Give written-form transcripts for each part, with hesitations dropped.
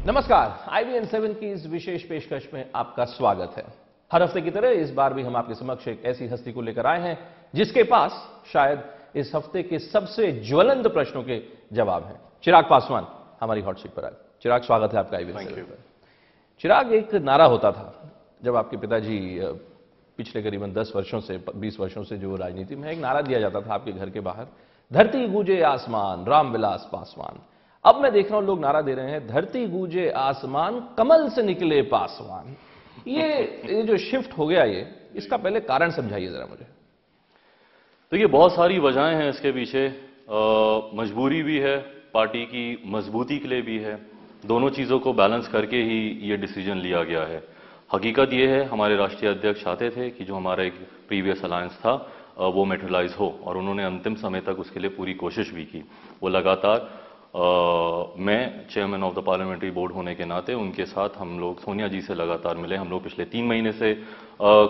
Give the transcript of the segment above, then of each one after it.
नमस्कार, IBN7 की इस विशेष पेशकश में आपका स्वागत है। हर हफ्ते की तरह इस बार भी हम आपके समक्ष एक ऐसी हस्ती को लेकर आए हैं जिसके पास शायद इस हफ्ते के सबसे ज्वलंत प्रश्नों के जवाब हैं। चिराग पासवान हमारी हॉट सीट पर आए। चिराग, स्वागत है आपका IBN7 पर। चिराग, एक नारा होता था जब आपके पिताजी पिछले करीबन 10 वर्षों से 20 वर्षों से जो राजनीति में, एक नारा दिया जाता था आपके घर के बाहर, धरती गूंजे आसमान रामविलास पासवान। अब मैं देख रहा हूं लोग नारा दे रहे हैं, धरती गूंजे आसमान कमल से निकले पासवान। ये जो शिफ्ट हो गया, ये इसका पहले कारण समझाइए जरा मुझे। देखिए, बहुत सारी वजहें हैं इसके पीछे। मजबूरी भी है, पार्टी की मजबूती के लिए भी है। दोनों चीजों को बैलेंस करके ही ये डिसीजन लिया गया है। हकीकत ये है, हमारे राष्ट्रीय अध्यक्ष चाहते थे कि जो हमारा एक प्रीवियस अलायंस था वो मेटेरियलाइज हो, और उन्होंने अंतिम समय तक उसके लिए पूरी कोशिश भी की। वो लगातार मैं chairman of the parliamentary board होने के नाते उनके साथ हम लोग सोनिया जी से लगातार मिले। हम लोग पिछले 3 महीने से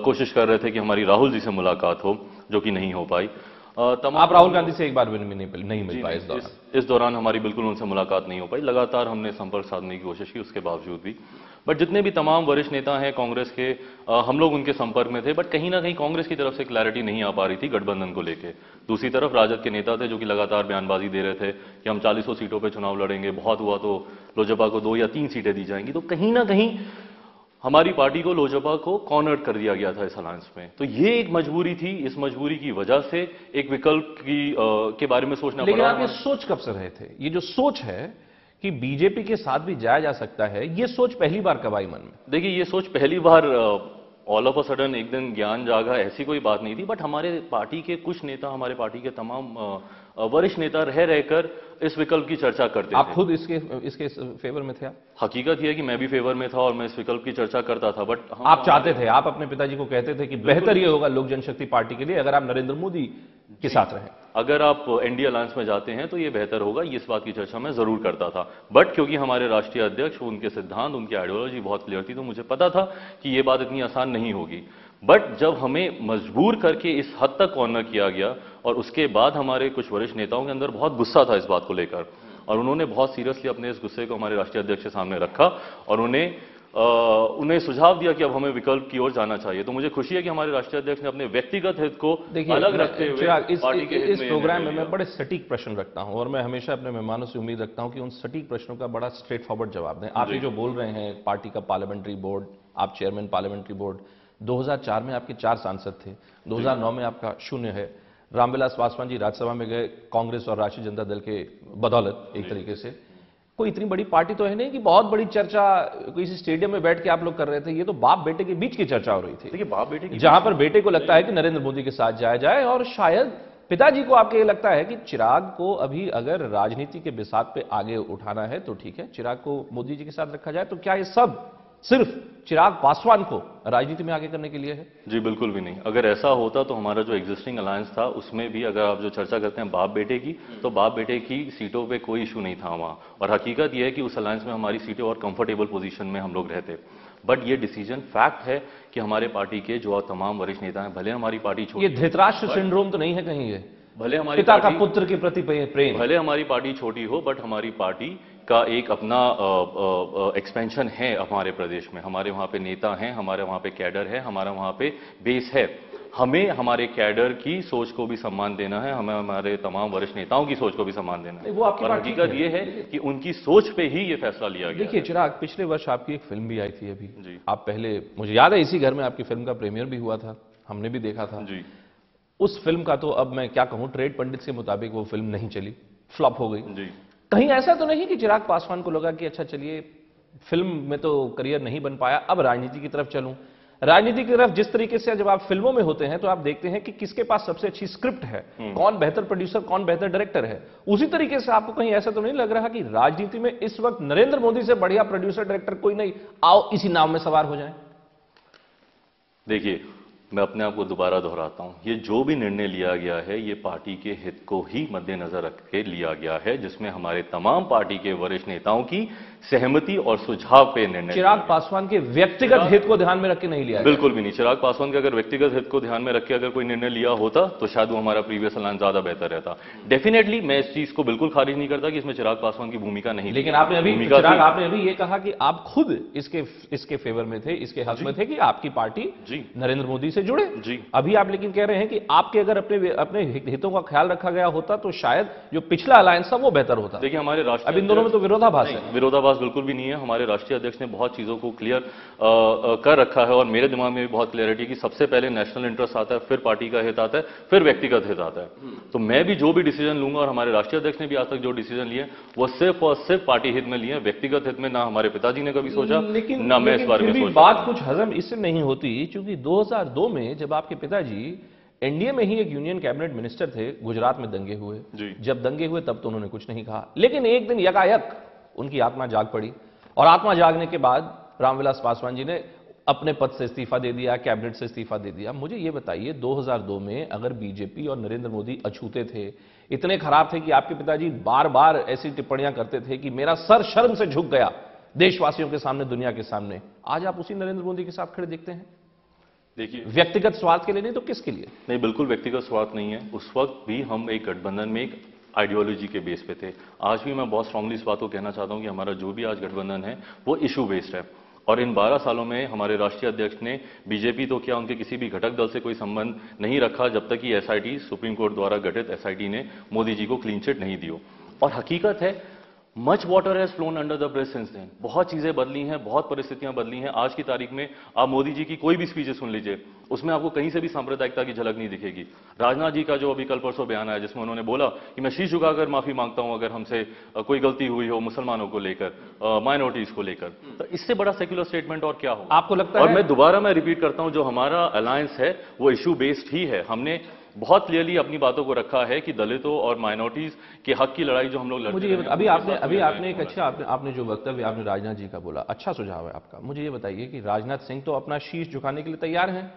कोशिश कर रहे थे कि हमारी राहुल जी से मुलाकात हो, जो कि नहीं हो पाई। आप राहुल गांधी से एक बार भी नहीं मिल पाए इस दौरान हमारी बिल्कुल उनसे मुलाकात नहीं हो पाई। लगातार हमने संपर्क साधने की कोशिश की, उसके बावजूद भी। बट जितने भी तमाम वरिष्ठ नेता हैं कांग्रेस के, हम लोग उनके संपर्क में थे, बट कहीं ना कहीं कांग्रेस की तरफ से क्लैरिटी नहीं आ पा रही थी गठबंधन को लेकर। दूसरी तरफ राजद के नेता थे जो कि लगातार बयानबाजी दे रहे थे कि हम 40 सीटों पर चुनाव लड़ेंगे, बहुत हुआ तो लोजपा को 2 या 3 सीटें दी जाएंगी। तो कहीं ना कहीं हमारी पार्टी को, लोजपा को कॉर्नर कर दिया गया था इस अलायंस में। तो ये एक मजबूरी थी। इस मजबूरी की वजह से एक विकल्प के बारे में सोचना पड़ा। लेकिन आप ये सोच कब से रहे थे? ये जो सोच है कि बीजेपी के साथ भी जाया जा सकता है, ये सोच पहली बार कब आई मन में? देखिए, ये सोच पहली बार ऑल ऑफ अ सडन एक दिन ज्ञान जागा, ऐसी कोई बात नहीं थी। बट हमारे पार्टी के कुछ नेता, हमारे पार्टी के तमाम वरिष्ठ नेता रहकर इस विकल्प की चर्चा करते थे। आप खुद इसके फेवर में थे? हकीकत यह है कि मैं भी फेवर में था और मैं इस विकल्प की चर्चा करता था। बट आप चाहते थे, आप अपने पिताजी को कहते थे कि बेहतर ये होगा लोक जनशक्ति पार्टी के लिए अगर आप नरेंद्र मोदी के साथ रहें, अगर आप एनडीए अलायंस में जाते हैं तो ये बेहतर होगा, इस बात की चर्चा मैं जरूर करता था। बट क्योंकि हमारे राष्ट्रीय अध्यक्ष, उनके सिद्धांत, उनकी आइडियोलॉजी बहुत क्लियर थी, तो मुझे पता था कि ये बात इतनी आसान नहीं होगी। बट जब हमें मजबूर करके इस हद तक कॉर्नर किया गया, और उसके बाद हमारे कुछ वरिष्ठ नेताओं के अंदर बहुत गुस्सा था इस बात को लेकर, और उन्होंने बहुत सीरियसली अपने इस गुस्से को हमारे राष्ट्रीय अध्यक्ष के सामने रखा और उन्हें सुझाव दिया कि अब हमें विकल्प की ओर जाना चाहिए। तो मुझे खुशी है कि हमारे राष्ट्रीय अध्यक्ष ने अपने व्यक्तिगत हित को अलग रखते हुए पार्टी के हित में। इस प्रोग्राम में मैं बड़े सटीक प्रश्न रखता हूं, और मैं हमेशा अपने मेहमानों से उम्मीद रखता हूं कि उन सटीक प्रश्नों का बड़ा स्ट्रेट फॉरवर्ड जवाब दें। आप ये जो बोल रहे हैं, पार्टी का पार्लियामेंट्री बोर्ड, आप चेयरमैन पार्लियामेंट्री बोर्ड, 2004 में आपके 4 सांसद थे, 2009 में आपका 0 है। रामविलास पासवान जी राज्यसभा में गए कांग्रेस और राष्ट्रीय जनता दल के बदौलत। एक तरीके से कोई इतनी बड़ी पार्टी तो है नहीं कि बहुत बड़ी चर्चा किसी स्टेडियम में बैठ के आप लोग कर रहे थे। ये तो बाप बेटे के बीच की चर्चा हो रही थी। देखिए, बाप बेटे की, जहां पर बेटे को लगता है कि नरेंद्र मोदी के साथ जाया जाए, और शायद पिताजी को आपके ये लगता है कि चिराग को अभी अगर राजनीति के बिसात पे आगे उठाना है तो ठीक है, चिराग को मोदी जी के साथ रखा जाए। तो क्या ये सब सिर्फ चिराग पासवान को राजनीति में आगे करने के लिए है? जी बिल्कुल भी नहीं। अगर ऐसा होता तो हमारा जो एग्जिस्टिंग अलायंस था उसमें भी, अगर आप जो चर्चा करते हैं बाप बेटे की, तो बाप बेटे की सीटों पे कोई इशू नहीं था वहां। और हकीकत यह है कि उस अलायंस में हमारी सीटें और कंफर्टेबल पोजीशन में हम लोग रहते। बट ये डिसीजन फैक्ट है कि हमारे पार्टी के जो तमाम वरिष्ठ नेता हैं, भले हमारी पार्टी छोटी, ये धृतराष्ट्र सिंड्रोम तो नहीं है कहीं? ये भले हमारी पिता का पुत्र के प्रति प्रेम, भले हमारी पार्टी छोटी हो, बट हमारी पार्टी का एक अपना एक्सपेंशन है हमारे प्रदेश में। हमारे वहां पे नेता हैं, हमारे वहां पे कैडर है, हमारा वहां पे बेस है। हमें हमारे कैडर की सोच को भी सम्मान देना है, हमें हमारे तमाम वरिष्ठ नेताओं की सोच को भी सम्मान देना है। वो आपकी और हकीकत ये है कि उनकी सोच पे ही ये फैसला लिया गया। देखिए चिराग, पिछले वर्ष आपकी एक फिल्म भी आई थी अभी जी। आप पहले, मुझे याद है, इसी घर में आपकी फिल्म का प्रीमियर भी हुआ था, हमने भी देखा था जी। उस फिल्म का तो अब मैं क्या कहूं, ट्रेड पंडित के मुताबिक वो फिल्म नहीं चली, फ्लॉप हो गई जी। कहीं ऐसा तो नहीं कि चिराग पासवान को लगा कि अच्छा चलिए फिल्म में तो करियर नहीं बन पाया, अब राजनीति की तरफ चलूं? राजनीति की तरफ जिस तरीके से जब आप फिल्मों में होते हैं तो आप देखते हैं कि किसके पास सबसे अच्छी स्क्रिप्ट है, कौन बेहतर प्रोड्यूसर, कौन बेहतर डायरेक्टर है। उसी तरीके से आपको कहीं ऐसा तो नहीं लग रहा कि राजनीति में इस वक्त नरेंद्र मोदी से बढ़िया प्रोड्यूसर डायरेक्टर कोई नहीं, आओ इसी नाव में सवार हो जाए? देखिए, मैं अपने आप को दोबारा दोहराता हूं, ये जो भी निर्णय लिया गया है ये पार्टी के हित को ही मद्देनजर रख के लिया गया है, जिसमें हमारे तमाम पार्टी के वरिष्ठ नेताओं की सहमति और सुझाव पे निर्णय। चिराग पासवान के व्यक्तिगत हित को ध्यान में रख के नहीं लिया? बिल्कुल भी नहीं। चिराग पासवान के अगर व्यक्तिगत हित को ध्यान में रख के अगर कोई निर्णय लिया होता तो शायद वो हमारा प्रीवियस अलायंस ज्यादा बेहतर रहता। डेफिनेटली मैं इस चीज को बिल्कुल खारिज नहीं करता कि इसमें चिराग पासवान की भूमिका नहीं, लेकिन आपने अभी चिराग आपने अभी ये कहा कि आप खुद इसके फेवर में थे, इसके हक में थे कि आपकी पार्टी नरेंद्र मोदी से जुड़े जी। अभी आप लेकिन कह रहे हैं कि आपके अगर अपने हितों का ख्याल रखा गया होता तो शायद जो पिछला अलायंस था वो बेहतर होता। देखिए हमारे राष्ट्रीय, अब इन दोनों में तो विरोधाभास है। विरोधाभास बिल्कुल भी नहीं है। हमारे राष्ट्रीय अध्यक्ष ने बहुत चीजों को क्लियर कर रखा है और मेरे दिमाग में भी बहुत क्लियरिटी कि सबसे पहले नेशनल इंटरेस्ट आता है, फिर पार्टी का हित आता है, फिर व्यक्तिगत हित आता है। तो मैं भी जो भी डिसीजन लूंगा और हमारे राष्ट्रीय अध्यक्ष ने भी आज तक जो डिसीजन लिए वो सिर्फ और सिर्फ पार्टी हित में लिए, व्यक्तिगत हित में ना हमारे पिताजी ने कभी सोचा, ना मैं इस बारे में सोचा। बात कुछ हजम इससे नहीं होती क्योंकि 2002 में जब आपके पिताजी एनडीए में ही एक यूनियन कैबिनेट मिनिस्टर थे, गुजरात में दंगे हुए, जब दंगे हुए तब तो उन्होंने कुछ नहीं कहा, लेकिन एक दिन यकायक उनकी आत्मा जाग पड़ी और आत्मा जागने के बाद रामविलास पासवान जी ने अपने पद से इस्तीफा दे दिया, कैबिनेट से इस्तीफा दे दिया। मुझे यह बताइए 2002 में अगर बीजेपी और नरेंद्र मोदी अछूते थे, इतने खराब थे कि आपके पिताजी बार बार ऐसी टिप्पणियां करते थे कि मेरा सर शर्म से झुक गया देशवासियों के सामने, दुनिया के सामने, आज आप उसी नरेंद्र मोदी के साथ खड़े दिखते हैं। देखिए व्यक्तिगत स्वार्थ के लिए नहीं तो किसके लिए? नहीं, बिल्कुल व्यक्तिगत स्वार्थ नहीं है। उस वक्त भी हम एक गठबंधन में एक आइडियोलॉजी के बेस पे थे। आज भी मैं बहुत स्ट्रांगली इस बात को कहना चाहता हूं कि हमारा जो भी आज गठबंधन है वो इशू बेस्ड है। और इन 12 सालों में हमारे राष्ट्रीय अध्यक्ष ने बीजेपी तो क्या उनके किसी भी घटक दल से कोई संबंध नहीं रखा जब तक कि एसआईटी, सुप्रीम कोर्ट द्वारा गठित एसआईटी ने मोदी जी को क्लीन चिट नहीं दी। और हकीकत है much water has flown under the bridge since then. बहुत चीजें बदली हैं, बहुत परिस्थितियां बदली हैं। आज की तारीख में आप मोदी जी की कोई भी स्पीचेस सुन लीजिए, उसमें आपको कहीं से भी सांप्रदायिकता की झलक नहीं दिखेगी। राजनाथ जी का जो अभी कल परसों बयान आया जिसमें उन्होंने बोला कि मैं शीश झुकाकर माफी मांगता हूं अगर हमसे कोई गलती हुई हो मुसलमानों को लेकर, माइनॉरिटीज को लेकर, तो इससे बड़ा सेक्युलर स्टेटमेंट और क्या होगा? आपको लगता है? और मैं दोबारा मैं रिपीट करता हूं, जो हमारा अलायंस है वो इशू बेस्ड ही है। हमने बहुत क्लियरली अपनी बातों को रखा है कि दलितों और माइनॉरिटीज के हक की लड़ाई जो हम लोग लड़ते हैं। अभी आपने एक अच्छा आपने जो वक्तव्य आपने राजनाथ जी का बोला, अच्छा सुझाव है आपका। मुझे ये बताइए कि राजनाथ सिंह तो अपना शीश झुकाने के लिए तैयार हैं,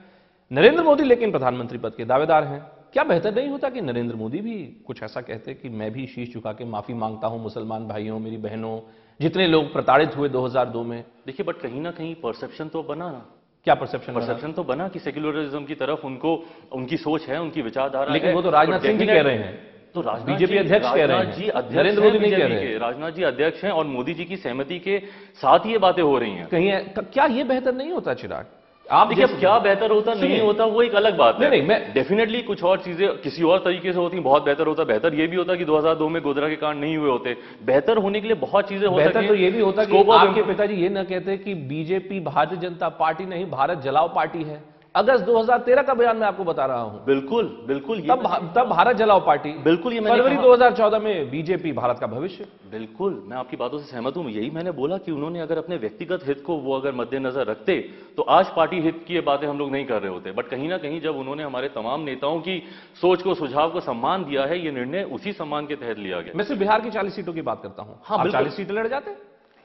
नरेंद्र मोदी लेकिन प्रधानमंत्री पद के दावेदार हैं। क्या बेहतर नहीं होता कि नरेंद्र मोदी भी कुछ ऐसा कहते कि मैं भी शीश झुका के माफी मांगता हूं मुसलमान भाइयों, मेरी बहनों, जितने लोग प्रताड़ित हुए 2002 में? देखिए बट कहीं ना कहीं परसेप्शन तो बना ना। क्या परसेप्शन तो बना कि सेक्युलरिज्म की तरफ उनको उनकी सोच है, उनकी विचारधारा। लेकिन वो तो राजनाथ सिंह जी कह रहे हैं, तो बीजेपी अध्यक्ष कह रहे हैं, नरेंद्र मोदी नहीं कह रहे हैं। राजनाथ जी अध्यक्ष हैं और मोदी जी की सहमति के साथ ये बातें हो रही हैं। कहीं क्या ये बेहतर नहीं होता चिराग? आप देखिए क्या बेहतर होता नहीं होता वो एक अलग बात है। नहीं, मैं डेफिनेटली कुछ और चीजें किसी और तरीके से होती बहुत बेहतर होता। बेहतर ये भी होता कि 2002 में गोधरा के कांड नहीं हुए होते। बेहतर होने के लिए बहुत चीजें हो सकती हैं। बेहतर तो ये भी होता कि आपके पिताजी ये ना कहते कि बीजेपी भारतीय जनता पार्टी नहीं भारत जलाओ पार्टी है। अगस्त 2013 का बयान मैं आपको बता रहा हूं। बिल्कुल बिल्कुल तब भारत जलाओ पार्टी, बिल्कुल ये फरवरी 2014 में बीजेपी भारत का भविष्य। बिल्कुल मैं आपकी बातों से सहमत हूं। यही मैंने बोला कि उन्होंने अगर अपने व्यक्तिगत हित को वो अगर मद्देनजर रखते तो आज पार्टी हित की ये बातें हम लोग नहीं कर रहे होते। बट कहीं ना कहीं जब उन्होंने हमारे तमाम नेताओं की सोच को, सुझाव को सम्मान दिया है, ये निर्णय उसी सम्मान के तहत लिया गया। मैं सिर्फ बिहार की 40 सीटों की बात करता हूं। हाँ, 40 सीटें लड़ जाते।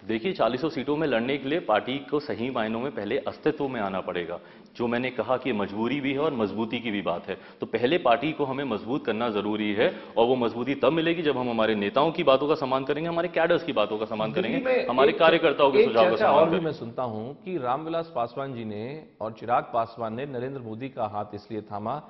देखिए 40 सीटों में लड़ने के लिए पार्टी को सही मायनों में पहले अस्तित्व में आना पड़ेगा। जो मैंने कहा कि मजबूरी भी है और मजबूती की भी बात है। तो पहले पार्टी को हमें मजबूत करना जरूरी है और वो मजबूती तब मिलेगी जब हम हमारे नेताओं की बातों का सम्मान करेंगे, हमारे कैडर्स की बातों का सम्मान करेंगे, हमारे कार्यकर्ताओं के सुझाव का सम्मान और भी मैं सुनता हूं कि रामविलास पासवान जी ने और चिराग पासवान ने नरेंद्र मोदी का हाथ इसलिए थामा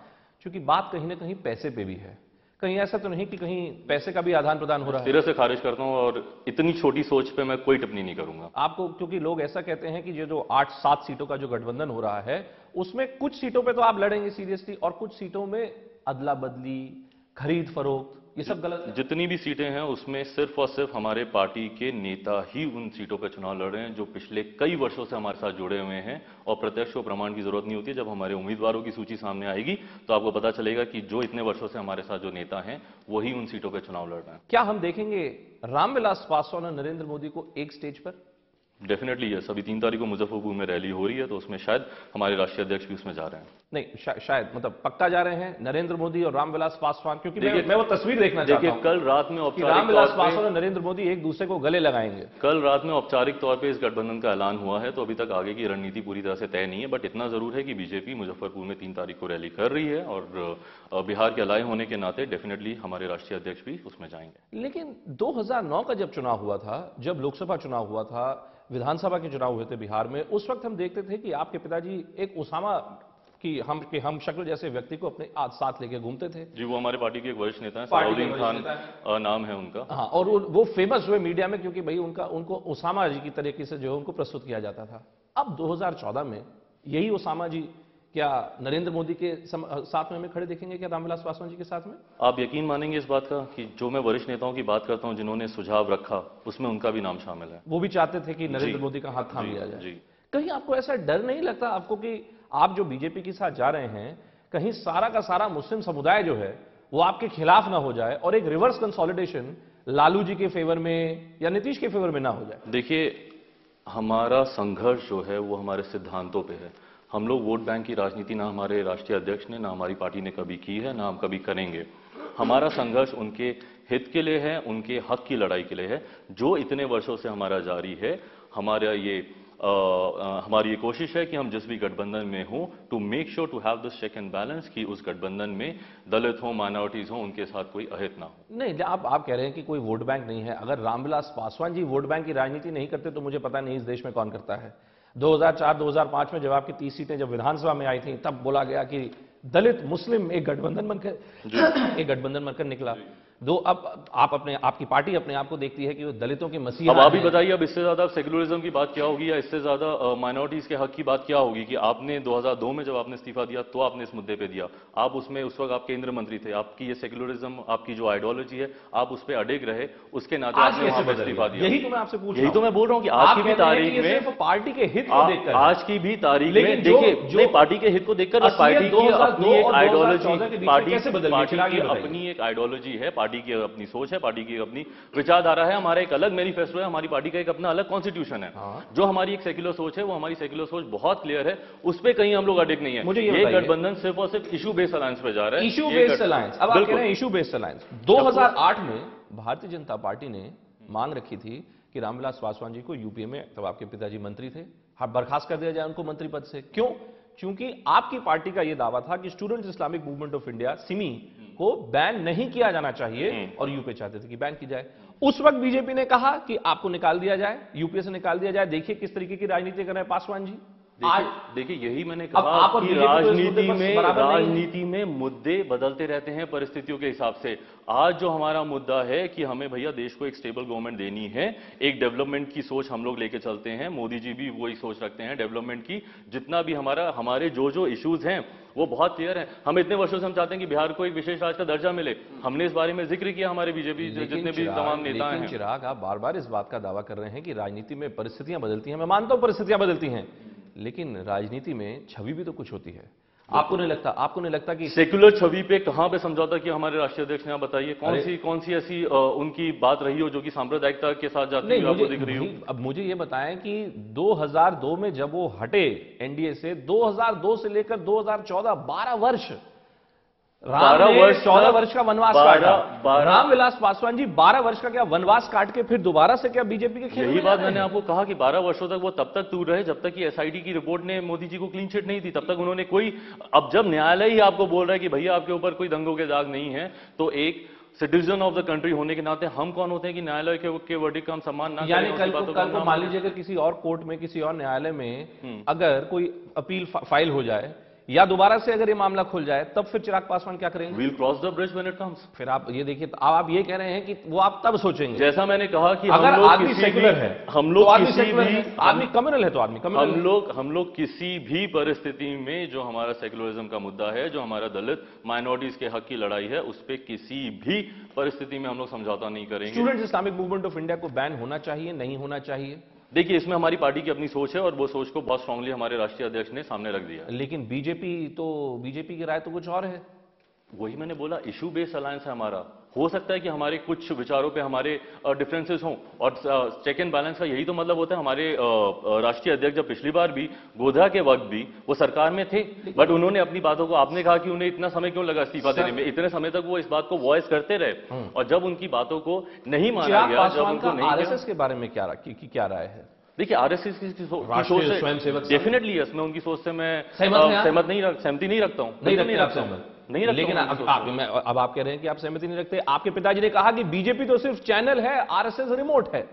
क्योंकि बात कहीं ना कहीं पैसे पे भी है। कहीं ऐसा तो नहीं कि कहीं पैसे का भी आदान प्रदान हो रहा है? सिरे से खारिज करता हूं और इतनी छोटी सोच पे मैं कोई टिप्पणी नहीं करूंगा। आपको क्योंकि लोग ऐसा कहते हैं कि ये जो 8-7 सीटों का जो गठबंधन हो रहा है उसमें कुछ सीटों पे तो आप लड़ेंगे सीरियसली और कुछ सीटों में अदला बदली, खरीद फरोख्त, ये सब गलत है। जितनी भी सीटें हैं उसमें सिर्फ और सिर्फ हमारे पार्टी के नेता ही उन सीटों पर चुनाव लड़ रहे हैं जो पिछले कई वर्षों से हमारे साथ जुड़े हुए हैं। और प्रत्यक्ष को प्रमाण की जरूरत नहीं होती। जब हमारे उम्मीदवारों की सूची सामने आएगी तो आपको पता चलेगा कि जो इतने वर्षों से हमारे साथ जो नेता हैं वही उन सीटों पर चुनाव लड़ रहे हैं। क्या हम देखेंगे रामविलास पासवान और नरेंद्र मोदी को एक स्टेज पर? डेफिनेटली यस, अभी 3 तारीख को मुजफ्फरपुर में रैली हो रही है, तो उसमें शायद हमारे राष्ट्रीय अध्यक्ष भी उसमें जा रहे हैं। नहीं, शायद मतलब पक्का जा रहे हैं नरेंद्र मोदी और रामविलास पासवान, क्योंकि मैं वो तस्वीर देखना चाहता हूं। कल रात में कि रामविलास पासवान और नरेंद्र मोदी एक दूसरे को गले लगाएंगे। कल रात में औपचारिक तौर पे इस गठबंधन का ऐलान हुआ है, तो अभी तक आगे की रणनीति पूरी तरह से तय नहीं है, बट इतना जरूर है कि बीजेपी मुजफ्फरपुर में 3 तारीख को रैली कर रही है और बिहार के अलाय होने के नाते डेफिनेटली हमारे राष्ट्रीय अध्यक्ष भी उसमें जाएंगे। लेकिन 2009 का जब चुनाव हुआ था, जब लोकसभा चुनाव हुआ था, विधानसभा के चुनाव हुए थे बिहार में, उस वक्त हम देखते थे कि आपके पिताजी एक उसामा कि हम शक्ल जैसे व्यक्ति को अपने साथ लेके घूमते थे। जी, वो हमारे पार्टी के एक वरिष्ठ नेता हैं, पार्टी के सलाउद्दीन वरिष्ठ खान नाम है उनका। हाँ, और वो फेमस हुए मीडिया में, क्योंकि भाई उनको उसामा जी की तरीके से जो है उनको प्रस्तुत किया जाता था। अब 2014 में यही उसामा जी क्या नरेंद्र मोदी के साथ में हमें खड़े देखेंगे क्या रामविलास पासवान जी के साथ में? आप यकीन मानेंगे इस बात का कि जो मैं वरिष्ठ नेताओं की बात करता हूं जिन्होंने सुझाव रखा, उसमें उनका भी नाम शामिल है। वो भी चाहते थे कि नरेंद्र मोदी का हाथ थाम लिया जाए। कहीं आपको ऐसा डर नहीं लगता आपको कि आप जो बीजेपी के साथ जा रहे हैं, कहीं सारा का सारा मुस्लिम समुदाय जो है वो आपके खिलाफ ना हो जाए और एक रिवर्स कंसोलिडेशन लालू जी के फेवर में या नीतीश के फेवर में ना हो जाए? देखिए, हमारा संघर्ष जो है वो हमारे सिद्धांतों पे है। हम लोग वोट बैंक की राजनीति ना हमारे राष्ट्रीय अध्यक्ष ने, ना हमारी पार्टी ने कभी की है, ना हम कभी करेंगे। हमारा संघर्ष उनके हित के लिए है, उनके हक की लड़ाई के लिए है, जो इतने वर्षों से हमारा जारी है। हमारी ये कोशिश है कि हम जिस भी गठबंधन में हों, to make sure to have this check and balance, कि उस गठबंधन में दलित हो, माइनॉरिटीज हो, उनके साथ कोई अहित ना हो। नहीं, आप कह रहे हैं कि कोई वोट बैंक नहीं है। अगर रामविलास पासवान जी वोट बैंक की राजनीति नहीं करते तो मुझे पता नहीं इस देश में कौन करता है। 2004-2005 में जब आपकी 30 सीटें जब विधानसभा में आई थी, तब बोला गया कि दलित मुस्लिम एक गठबंधन बनकर निकला। अब आपकी पार्टी अपने आप को देखती है कि वो दलितों के मसीहा। अब आप ही बताइए, अब इससे ज्यादा सेक्युलरिज्म की बात क्या होगी, या इससे ज्यादा माइनॉरिटीज के हक की बात क्या होगी कि आपने 2002 में जब आपने इस्तीफा दिया तो आपने इस मुद्दे पे दिया। आप उसमें उस वक्त आप केंद्र मंत्री थे, आपकी ये सेक्युलरिज्म, आपकी जो आइडियोलॉजी है, आप उस पर अड़िग रहे, उसके नाते आपने वहां पर इस्तीफा दिया। यही तो मैं आपसे पूछ रहा हूं। यही तो मैं बोल रहा हूं कि आज की भी तारीख में पार्टी के हित को देखकर, आज की भी तारीख में देखिए, पार्टी के हित को देखकर पार्टी की अपनी एक आइडियोलॉजी, पार्टी की अपनी एक आइडियोलॉजी है, पार्टी की अपनी सोच है, पार्टी की अपनी विचारधारा है, हमारा एक अलग मैनिफेस्टो है, हमारी पार्टी का एक अपना अलग कॉन्स्टिट्यूशन है। जो हमारी एक सेक्युलर सोच है, वो हमारी सेक्युलर सोच बहुत क्लियर है, उस पर कहीं हम लोग अडिग नहीं है। मुझे ये गठबंधन सिर्फ और सिर्फ इशू बेस्ड अलायंस पे जा रहा है। इशू बेस्ड अलायंस, अब आप कह रहे हैं इशू बेस्ड अलायंस। 2008 में भारतीय जनता पार्टी ने मांग रखी थी कि रामविलास पासवान जी को यूपीए में, तब आपके पिताजी मंत्री थे, बर्खास्त कर दिया जाए उनको मंत्री पद से। क्यों? क्योंकि आपकी पार्टी का यह दावा था कि students Islamic movement of India Simi को बैन नहीं किया जाना चाहिए, और यूपीए चाहते थे कि बैन की जाए। उस वक्त बीजेपी ने कहा कि आपको निकाल दिया जाए, यूपीए से निकाल दिया जाए। देखिए किस तरीके की राजनीति कर रहे हैं पासवान जी। देखिए यही मैंने कहा कि राजनीति में मुद्दे बदलते रहते हैं परिस्थितियों के हिसाब से। आज जो हमारा मुद्दा है कि हमें भैया देश को एक स्टेबल गवर्नमेंट देनी है, एक डेवलपमेंट की सोच हम लोग लेके चलते हैं, मोदी जी भी वही सोच रखते हैं डेवलपमेंट की। जितना भी हमारे जो इश्यूज हैं वो बहुत क्लियर है। हम इतने वर्षों से हम चाहते हैं कि बिहार को एक विशेष राज्य का दर्जा मिले। हमने इस बारे में जिक्र किया, हमारे बीजेपी जितने भी तमाम नेता हैं। चिराग, आप बार बार इस बात का दावा कर रहे हैं कि राजनीति में परिस्थितियां बदलती हैं। मैं मानता हूं परिस्थितियां बदलती हैं, लेकिन राजनीति में छवि भी तो कुछ होती है। आपको नहीं लगता कि सेक्युलर छवि पे कहां पे समझौता किया हमारे राष्ट्रीय अध्यक्ष ने? आप बताइए कौन सी ऐसी उनकी बात रही हो जो कि सांप्रदायिकता के साथ जाती है, आपको दिख रही हो? अब मुझे ये बताएं कि 2002 में जब वो हटे एनडीए से, 2002 से लेकर 2014 12 वर्ष 14 वर्ष का वनवास काटा। रामविलास पासवान जी 12 वर्ष का क्या वनवास काट के फिर दोबारा से क्या बीजेपी के खेल? यही बात मैंने आपको कहा कि 12 वर्षों तक वो तब तक दूर रहे जब तक कि एसआईटी की रिपोर्ट ने मोदी जी को क्लीन चिट नहीं दी। तब तक उन्होंने कोई, अब जब न्यायालय ही आपको बोल रहा है कि भैया आपके ऊपर कोई दंगों के दाग नहीं है, तो एक सिटीजन ऑफ द कंट्री होने के नाते हम कौन होते हैं कि न्यायालय के वर्डिक्ट का हम सम्मान ना करें? यानी कल को मान लीजिए अगर किसी और कोर्ट में, किसी और न्यायालय में अगर कोई अपील फाइल हो जाए या दोबारा से अगर ये मामला खुल जाए, तब फिर चिराग पासवान क्या करेंगे? We'll cross the bridge when it comes। फिर आप ये देखिए, आप ये कह रहे हैं कि वो आप तब सोचेंगे। जैसा मैंने कहा कि अगर आदमी सेक्युलर है, हम लोग आदमी कम्युनल है तो आदमी कम्युनल। हम लोग किसी भी परिस्थिति में जो हमारा सेक्युलरिज्म का मुद्दा है, जो हमारा दलित माइनॉरिटीज के हक की लड़ाई है, उस पर किसी भी परिस्थिति में हम लोग समझौता नहीं करेंगे। Students Islamic movement of India को बैन होना चाहिए, नहीं होना चाहिए? देखिए, इसमें हमारी पार्टी की अपनी सोच है और वो सोच को बहुत स्ट्रांगली हमारे राष्ट्रीय अध्यक्ष ने सामने रख दिया। लेकिन बीजेपी की राय तो कुछ और है। वही मैंने बोला, इशू बेस्ड अलायंस है हमारा। हो सकता है कि हमारे कुछ विचारों पे हमारे डिफरेंसेस हों, और चेक एंड बैलेंस का यही तो मतलब होता है। हमारे राष्ट्रीय अध्यक्ष जब पिछली बार भी गोधा के वक्त भी वो सरकार में थे, बट उन्होंने अपनी बातों को, आपने कहा कि उन्हें इतना समय क्यों लगा इस्तीफा देने में, इतने समय तक वो इस बात को वॉइस करते रहे, और जब उनकी बातों को नहीं माना गया, जब उनको नहीं, आरएसएस के बारे में क्या राय है? देखिए आरएसएस की सोच से डेफिनेटली इसमें उनकी सोच से मैं सहमति नहीं रखता हूं, नहीं रखता, लेकिन अब आप कह रहे हैं कि आप सहमति नहीं रखते। आपके पिताजी ने कहा कि बीजेपी तो सिर्फ चैनल है, आरएसएस रिमोट है।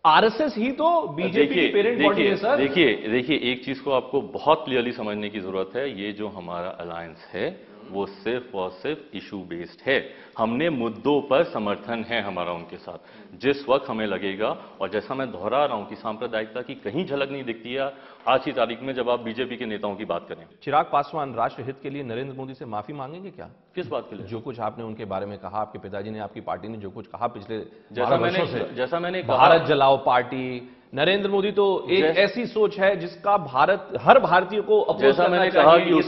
आरएसएस ही तो बीजेपी की पेरेंट बॉडी है सर। देखिए एक चीज को आपको बहुत क्लियरली समझने की जरूरत है। ये जो हमारा अलायंस है वो सिर्फ और सिर्फ इशू बेस्ड है। हमने मुद्दों पर समर्थन है हमारा उनके साथ। जिस वक्त हमें लगेगा, और जैसा मैं दोहरा रहा हूं कि सांप्रदायिकता की कहीं झलक नहीं दिखती है आज की तारीख में जब आप बीजेपी के नेताओं की बात करें। चिराग पासवान राष्ट्र हित के लिए नरेंद्र मोदी से माफी मांगेंगे क्या? किस बात के लिए? जो कुछ आपने उनके बारे में कहा, आपके पिताजी ने, आपकी पार्टी ने जो कुछ कहा पिछले जैसा मैंने कहा, भारत जलाओ पार्टी, नरेंद्र मोदी तो एक ऐसी सोच है जिसका भारत हर भारतीय को अपोज करना चाहिए।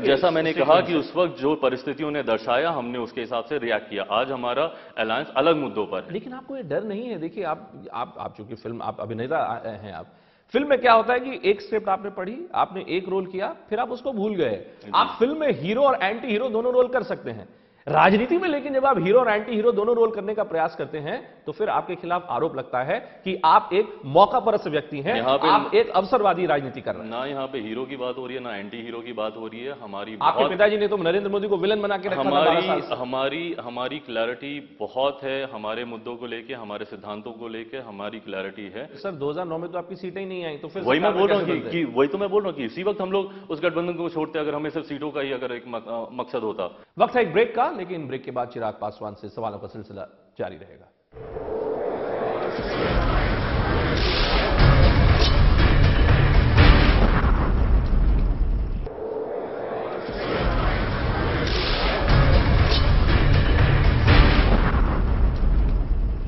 जैसा मैंने कहा कि उस वक्त जो परिस्थितियों ने दर्शाया हमने उसके हिसाब से रिएक्ट किया। आज हमारा अलायंस अलग मुद्दों पर है। लेकिन आपको ये डर नहीं है? देखिए आप चूंकि फिल्म, आप अभिनेता हैं, आप फिल्म में क्या होता है कि एक स्क्रिप्ट आपने पढ़ी, आपने एक रोल किया, फिर आप उसको भूल गए। आप फिल्म में हीरो और एंटी हीरो दोनों रोल कर सकते हैं। राजनीति में लेकिन जब आप हीरो और एंटी हीरो दोनों रोल करने का प्रयास करते हैं तो फिर आपके खिलाफ आरोप लगता है कि आप एक मौकापरस्त व्यक्ति हैं, आप एक अवसरवादी राजनीति कर रहे हैं। ना यहाँ पे हीरो की बात हो रही है, ना एंटी हीरो की बात हो रही है। आपके पिताजी ने तो नरेंद्र मोदी को विलन बना के रखा था। हमारी क्लैरिटी बहुत है हमारे मुद्दों को लेके, हमारे सिद्धांतों को लेके हमारी क्लैरिटी है। सर 2009 में तो आपकी सीटें ही नहीं आई, तो फिर वही मैं बोल रहा हूँ कि इसी वक्त हम लोग उस गठबंधन को छोड़ते अगर हमें सिर्फ सीटों का ही अगर एक मकसद होता। वक्त है एक ब्रेक का, लेकिन ब्रेक के बाद चिराग पासवान से सवालों का सिलसिला जारी रहेगा।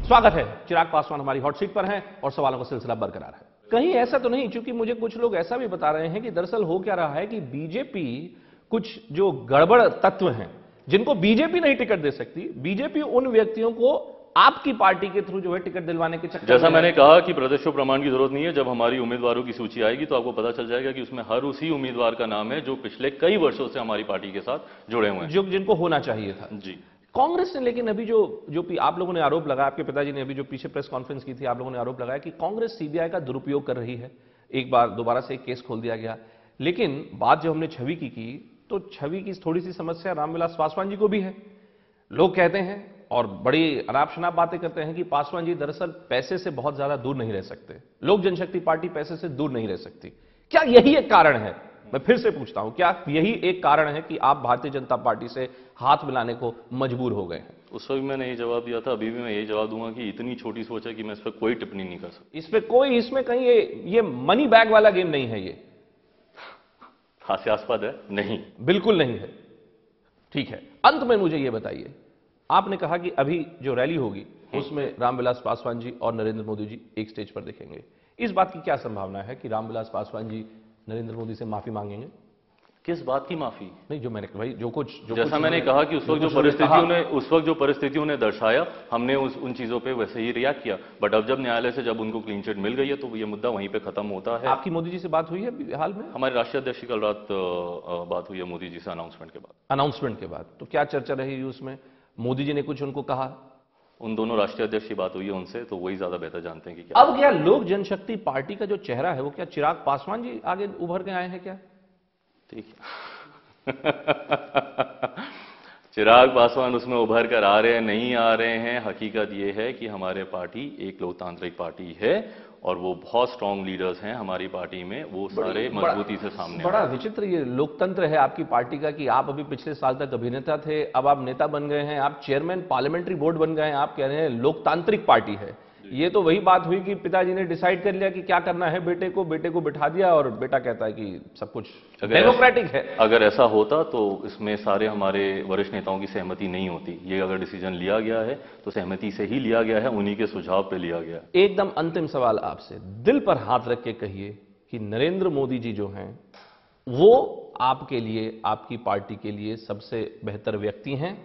स्वागत है। चिराग पासवान हमारी हॉट सीट पर हैं और सवालों का सिलसिला बरकरार है। कहीं ऐसा तो नहीं, क्योंकि मुझे कुछ लोग ऐसा भी बता रहे हैं कि दरअसल हो क्या रहा है कि बीजेपी कुछ जो गड़बड़ तत्व हैं जिनको बीजेपी नहीं टिकट दे सकती, बीजेपी उन व्यक्तियों को आपकी पार्टी के थ्रू जो है टिकट दिलवाने के चक्कर। जैसा मैंने कहा कि प्रदेशों प्रमाण की जरूरत नहीं है। जब हमारी उम्मीदवारों की सूची आएगी तो आपको पता चल जाएगा कि उसमें हर उसी उम्मीदवार का नाम है जो पिछले कई वर्षों से हमारी पार्टी के साथ जुड़े हुए हैं, जो जिनको होना चाहिए था। जी। कांग्रेस ने लेकिन अभी जो आप लोगों ने आरोप लगाया, आपके पिताजी ने अभी जो पीछे प्रेस कॉन्फ्रेंस की थी, आप लोगों ने आरोप लगाया कि कांग्रेस सीबीआई का दुरुपयोग कर रही है। एक बार दोबारा से एक केस खोल दिया गया, लेकिन बात जब हमने छवि की तो छवि की थोड़ी सी समस्या रामविलास पासवान जी को भी है। लोग कहते हैं और बड़ी अनाप शनाप बातें करते हैं कि पासवान जी दरअसल पैसे से बहुत ज्यादा दूर नहीं रह सकते, लोक जनशक्ति पार्टी पैसे से दूर नहीं रह सकती। क्या यही एक कारण है? मैं फिर से पूछता हूं, क्या यही एक कारण है कि आप भारतीय जनता पार्टी से हाथ मिलाने को मजबूर हो गए हैं? उस वक्त मैंने यही जवाब दिया था, अभी भी मैं यही जवाब दूंगा कि इतनी छोटी सोच है कि मैं इस पर कोई टिप्पणी नहीं कर सकता। इसमें कहीं ये मनी बैग वाला गेम नहीं है, ये हास्यास्पद है? नहीं, बिल्कुल नहीं है। ठीक है, अंत में मुझे ये बताइए, आपने कहा कि अभी जो रैली होगी उसमें रामविलास पासवान जी और नरेंद्र मोदी जी एक स्टेज पर दिखेंगे। इस बात की क्या संभावना है कि रामविलास पासवान जी नरेंद्र मोदी से माफी मांगेंगे? किस बात की माफी? नहीं, जो मैंने भाई जैसा मैंने कहा कि उस वक्त जो परिस्थितियों ने दर्शाया हमने उन चीजों पे वैसे ही रिएक्ट किया। बट अब जब न्यायालय से जब उनको क्लीन चिट मिल गई है तो ये मुद्दा वहीं पे खत्म होता है। आपकी मोदी जी से बात हुई है हाल में? हमारे राष्ट्रीय अध्यक्ष की कल रात बात हुई है मोदी जी से अनाउंसमेंट के बाद। तो क्या चर्चा रही उसमें? मोदी जी ने कुछ उनको कहा? उन दोनों राष्ट्रीय अध्यक्ष की बात हुई है उनसे, तो वही ज्यादा बेहतर जानते हैं कि क्या। अब क्या लोक जनशक्ति पार्टी का जो चेहरा है वो क्या चिराग पासवान जी आगे उभर के आए हैं क्या? ठीक है। चिराग पासवान उसमें उभर कर आ रहे हैं, नहीं आ रहे हैं, हकीकत यह है कि हमारे पार्टी एक लोकतांत्रिक पार्टी है और वो बहुत स्ट्रांग लीडर्स हैं हमारी पार्टी में, वो सारे मजबूती से सामने। बड़ा विचित्र ये लोकतंत्र है आपकी पार्टी का कि आप अभी पिछले साल तक अभिनेता थे, अब आप नेता बन गए हैं, आप चेयरमैन पार्लियामेंट्री बोर्ड बन गए हैं, आप कह रहे हैं लोकतांत्रिक पार्टी है। ये तो वही बात हुई कि पिताजी ने डिसाइड कर लिया कि क्या करना है बेटे को बिठा दिया और बेटा कहता है कि सब कुछ डेमोक्रेटिक है। अगर ऐसा होता तो इसमें सारे हमारे वरिष्ठ नेताओं की सहमति नहीं होती। ये अगर डिसीजन लिया गया है तो सहमति से ही लिया गया है, उन्हीं के सुझाव पे लिया गया। एकदम अंतिम सवाल आपसे, दिल पर हाथ रख के कहिए कि नरेंद्र मोदी जी जो हैं वो आपके लिए, आपकी पार्टी के लिए सबसे बेहतर व्यक्ति हैं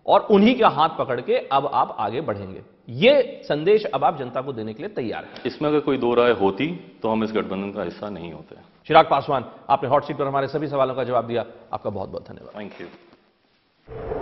और उन्हीं का हाथ पकड़ के अब आप आगे बढ़ेंगे। ये संदेश अब आप जनता को देने के लिए तैयार हैं। इसमें अगर कोई दो राय होती तो हम इस गठबंधन का हिस्सा नहीं होते। चिराग पासवान, आपने हॉट सीट पर हमारे सभी सवालों का जवाब दिया। आपका बहुत बहुत धन्यवाद। Thank you.